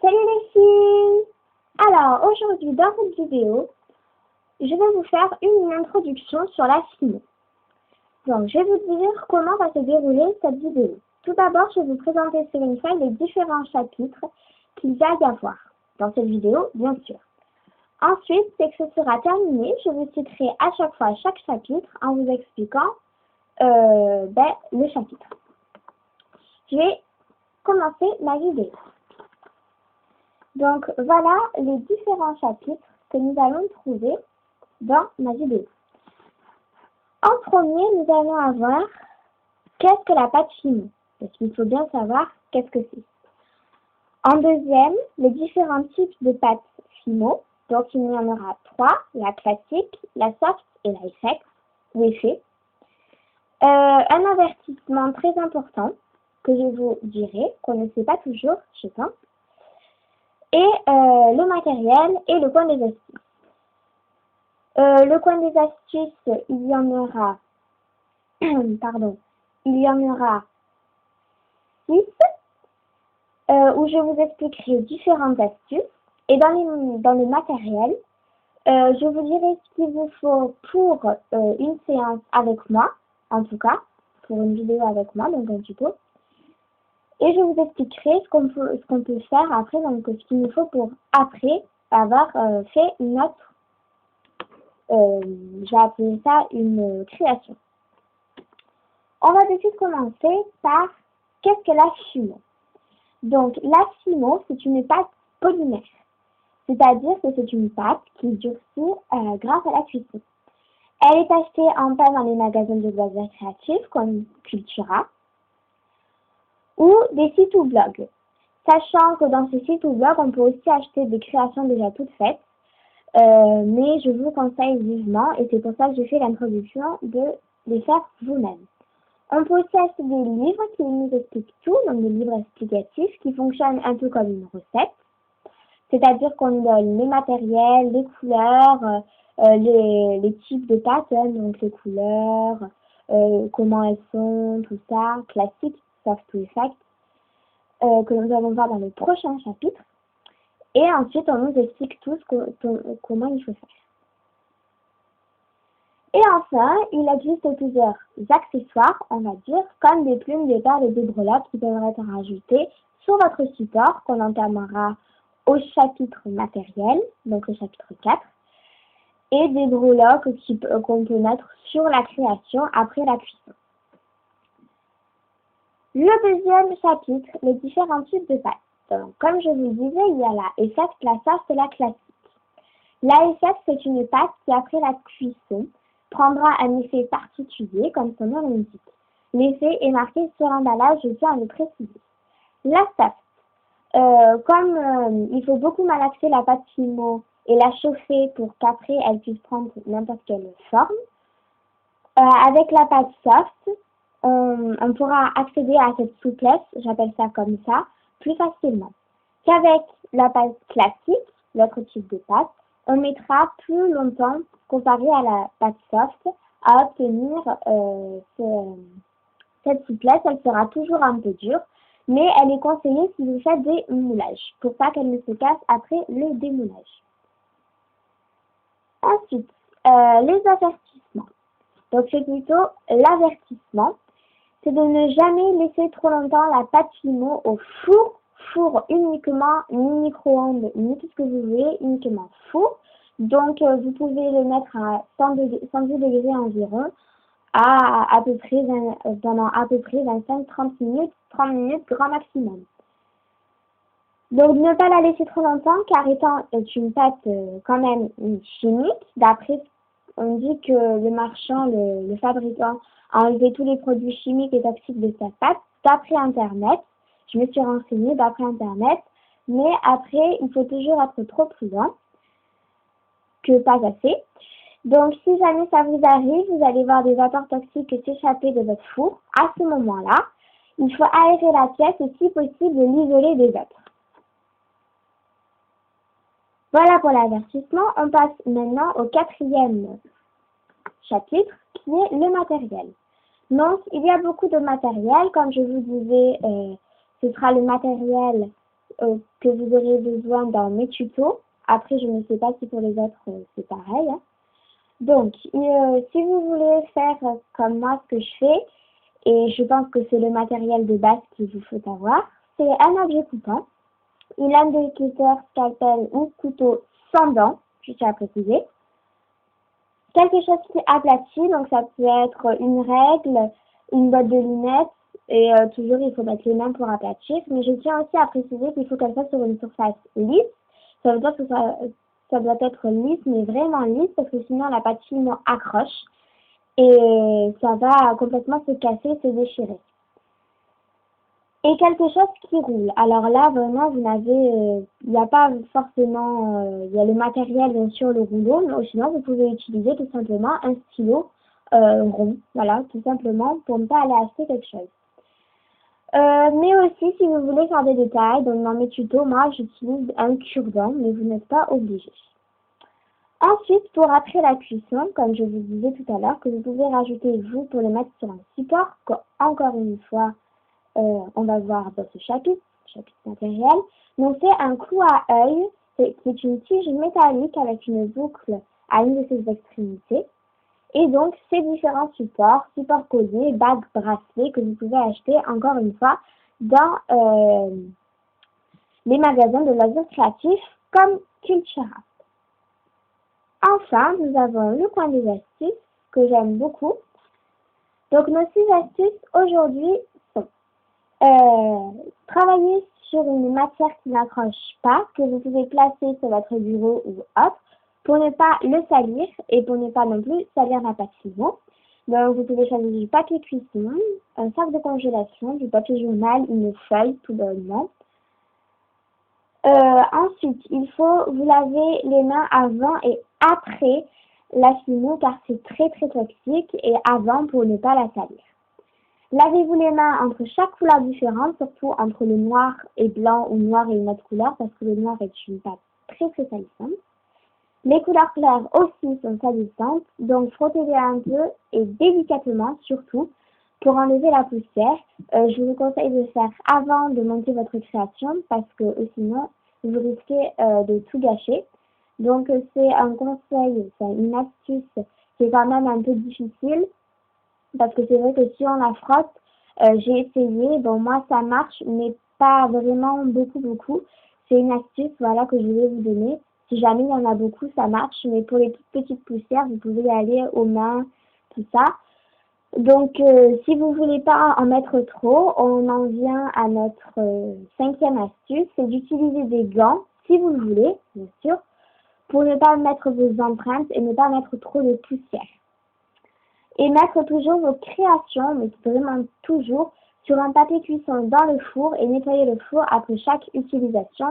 Salut les filles! Alors aujourd'hui dans cette vidéo, je vais vous faire une introduction sur la chimie. Donc je vais vous dire comment va se dérouler cette vidéo. Tout d'abord, je vais vous présenter sur une feuille les différents chapitres qu'il va y avoir dans cette vidéo, bien sûr. Ensuite, dès que ce sera terminé, je vous citerai à chaque fois chaque chapitre en vous expliquant le chapitre. Je vais commencer ma vidéo. Donc voilà les différents chapitres que nous allons trouver dans ma vidéo. En premier, nous allons avoir qu'est-ce que la pâte chimie, parce qu'il faut bien savoir qu'est-ce que c'est. En deuxième, les différents types de pâtes chimo. Donc il y en aura 3, la classique, la soft et la effet. Un avertissement très important que je vous dirai, qu'on ne sait pas toujours, je pense. Et le matériel et le coin des astuces. Le coin des astuces, il y en aura, il y en aura 6, où je vous expliquerai différentes astuces. Et dans le matériel, je vous dirai ce qu'il vous faut pour une séance avec moi, en tout cas, pour une vidéo avec moi, donc un tuto. Et je vous expliquerai ce qu'on peut faire après, donc ce qu'il nous faut pour après avoir fait notre, j'ai appelé ça une création. On va tout de suite commencer par qu'est-ce que la chimo. Donc la chimo, c'est une pâte polymère, c'est-à-dire que c'est une pâte qui durcit grâce à la cuisson. Elle est achetée en pâte dans les magasins de loisirs créatifs comme Cultura ou des sites ou blogs. Sachant que dans ces sites ou blogs, on peut aussi acheter des créations déjà toutes faites, mais je vous conseille vivement, et c'est pour ça que j'ai fait l'introduction, de les faire vous-même. On peut aussi acheter des livres qui nous expliquent tout, donc des livres explicatifs qui fonctionnent un peu comme une recette, c'est-à-dire qu'on nous donne les matériels, les couleurs, les types de pâtes, donc les couleurs, comment elles sont, tout ça, classique, soft to effect, que nous allons voir dans le prochain chapitre. Et ensuite, on nous explique tous comment il faut faire. Et enfin, il existe plusieurs accessoires, on va dire, comme des plumes, des perles et des breloques qui peuvent être rajoutées sur votre support qu'on entamera au chapitre matériel, donc le chapitre 4, et des breloques qu'on peut mettre sur la création après la cuisson. Le deuxième chapitre, les différents types de pâtes. Donc, comme je vous le disais, il y a la effect, la soft et la classique. La effect, c'est une pâte qui, après la cuisson, prendra un effet particulier, comme son nom l'indique. L'effet est marqué sur l'emballage, je tiens à le préciser. La soft, comme il faut beaucoup malaxer la pâte chimo et la chauffer pour qu'après elle puisse prendre n'importe quelle forme, avec la pâte soft, on pourra accéder à cette souplesse, j'appelle ça comme ça, plus facilement. Qu'avec la pâte classique, l'autre type de pâte, on mettra plus longtemps, comparé à la pâte soft, à obtenir cette souplesse. Elle sera toujours un peu dure, mais elle est conseillée si vous faites des moulages, pour pas qu'elle ne se casse après le démoulage. Ensuite, les avertissements. Donc c'est plutôt l'avertissement, c'est de ne jamais laisser trop longtemps la pâte chimo au four uniquement, ni micro-ondes, ni tout ce que vous voulez, uniquement four. Donc vous pouvez le mettre à 110 degrés environ à peu près pendant à peu près 25-30 minutes, 30 minutes grand maximum. Donc ne pas la laisser trop longtemps car étant une pâte quand même chimique, d'après on dit que le marchand, le fabricant, a enlevé tous les produits chimiques et toxiques de cette pâte, d'après Internet. Je me suis renseignée d'après Internet, mais après, il faut toujours être trop prudent, que pas assez. Donc, si jamais ça vous arrive, vous allez voir des vapeurs toxiques s'échapper de votre four. À ce moment-là, il faut aérer la pièce et, si possible, l'isoler des autres. Voilà pour l'avertissement. On passe maintenant au quatrième chapitre, qui est le matériel. Donc, il y a beaucoup de matériel. Comme je vous disais, ce sera le matériel que vous aurez besoin dans mes tutos. Après, je ne sais pas si pour les autres, c'est pareil. Hein. Donc, si vous voulez faire comme moi ce que je fais, et je pense que c'est le matériel de base qu'il vous faut avoir, c'est un objet coupant, une lame de cutter, scalpel ou couteau sans dents, je tiens à préciser. Quelque chose qui aplatit, donc ça peut être une règle, une botte de lunettes, et toujours il faut mettre les mains pour aplatir. Mais je tiens aussi à préciser qu'il faut qu'elle soit sur une surface lisse. Ça veut dire que ça doit être lisse, mais vraiment lisse, parce que sinon la pâte fine accroche et ça va complètement se casser, se déchirer. Et quelque chose qui roule. Alors là, vraiment, vous n'avez, il n'y a pas forcément, il y a le matériel, bien sûr, le rouleau, mais sinon, vous pouvez utiliser tout simplement un stylo rond, voilà, tout simplement, pour ne pas aller acheter quelque chose. Mais aussi, si vous voulez faire des détails, donc dans mes tutos, moi, j'utilise un cure-dent, mais vous n'êtes pas obligé. Ensuite, pour après la cuisson, comme je vous disais tout à l'heure, que vous pouvez rajouter, vous, pour le mettre sur un support, encore une fois, on va voir dans ce chapitre matériel. Donc c'est un clou à œil, c'est une tige métallique avec une boucle à une de ses extrémités. Et donc ces différents supports, support collier, bague, bracelet que vous pouvez acheter encore une fois dans les magasins de loisirs créatifs comme Cultura. Enfin, nous avons le coin des astuces que j'aime beaucoup. Donc nos 6 astuces aujourd'hui sont travailler sur une matière qui n'accroche pas, que vous pouvez placer sur votre bureau ou autre, pour ne pas le salir et pour ne pas non plus salir la pâte fimo. Donc vous pouvez choisir du papier cuisson, un sac de congélation, du papier journal, une feuille tout bonnement. Ensuite, il faut vous laver les mains avant et après la fimo car c'est très très toxique et avant pour ne pas la salir. Lavez-vous les mains entre chaque couleur différente, surtout entre le noir et blanc ou noir et une autre couleur, parce que le noir est une pâte très très salissante. Les couleurs claires aussi sont salissantes, donc frottez-les un peu et délicatement surtout pour enlever la poussière. Je vous conseille de faire avant de monter votre création parce que sinon vous risquez de tout gâcher. Donc c'est un conseil, c'est une astuce qui est quand même un peu difficile. Parce que c'est vrai que si on la frotte, j'ai essayé, bon moi ça marche, mais pas vraiment beaucoup. C'est une astuce voilà, que je vais vous donner. Si jamais il y en a beaucoup, ça marche, mais pour les toutes petites poussières, vous pouvez y aller aux mains, tout ça. Donc si vous voulez pas en mettre trop, on en vient à notre 5e astuce, c'est d'utiliser des gants, si vous le voulez, bien sûr, pour ne pas mettre vos empreintes et ne pas mettre trop de poussière. Et mettre toujours vos créations, mais vraiment toujours, sur un papier cuisson dans le four et nettoyer le four après chaque utilisation,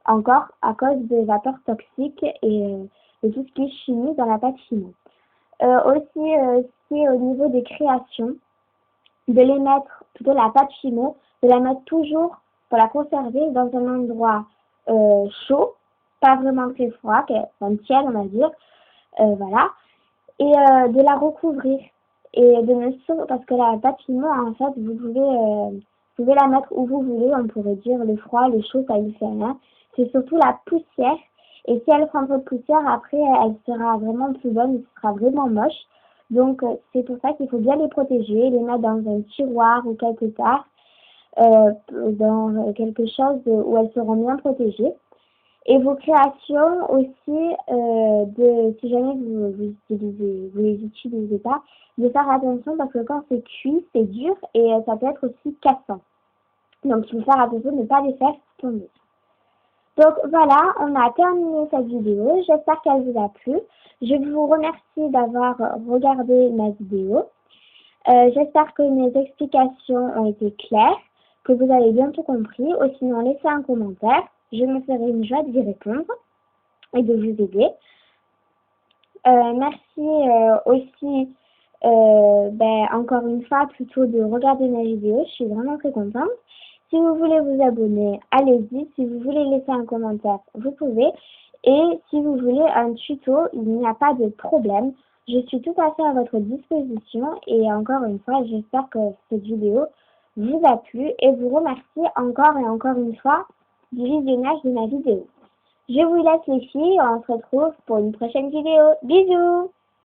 encore à cause des vapeurs toxiques et de tout ce qui est chimie dans la pâte fimo. Aussi, c'est au niveau des créations, de les mettre, plutôt la pâte fimo, de la mettre toujours pour la conserver dans un endroit chaud, pas vraiment très froid, un tiède on va dire, voilà, et de la recouvrir. Et de ne surtout, parce que la pâte fimo, en fait, vous pouvez la mettre où vous voulez, on pourrait dire le froid, le chaud, ça y fait rien. C'est surtout la poussière. Et si elle prend trop de poussière, après, elle sera vraiment plus bonne, ce sera vraiment moche. Donc, c'est pour ça qu'il faut bien les protéger, les mettre dans un tiroir ou quelque part, dans quelque chose où elles seront bien protégées. Et vos créations aussi, si jamais vous les utilisez pas, de faire attention parce que quand c'est cuit, c'est dur et ça peut être aussi cassant. Donc, il faut faire attention de ne pas les faire tomber. Donc voilà, on a terminé cette vidéo. J'espère qu'elle vous a plu. Je vous remercie d'avoir regardé ma vidéo. J'espère que mes explications ont été claires, que vous avez bien tout compris. Ou sinon, laissez un commentaire. Je me ferai une joie d'y répondre et de vous aider. Merci aussi, encore une fois, plutôt de regarder ma vidéo. Je suis vraiment très contente. Si vous voulez vous abonner, allez-y. Si vous voulez laisser un commentaire, vous pouvez. Et si vous voulez un tuto, il n'y a pas de problème. Je suis tout à fait à votre disposition. Et encore une fois, j'espère que cette vidéo vous a plu et vous remercie encore et encore une fois du visionnage de ma vidéo. Je vous laisse les filles, on se retrouve pour une prochaine vidéo. Bisous!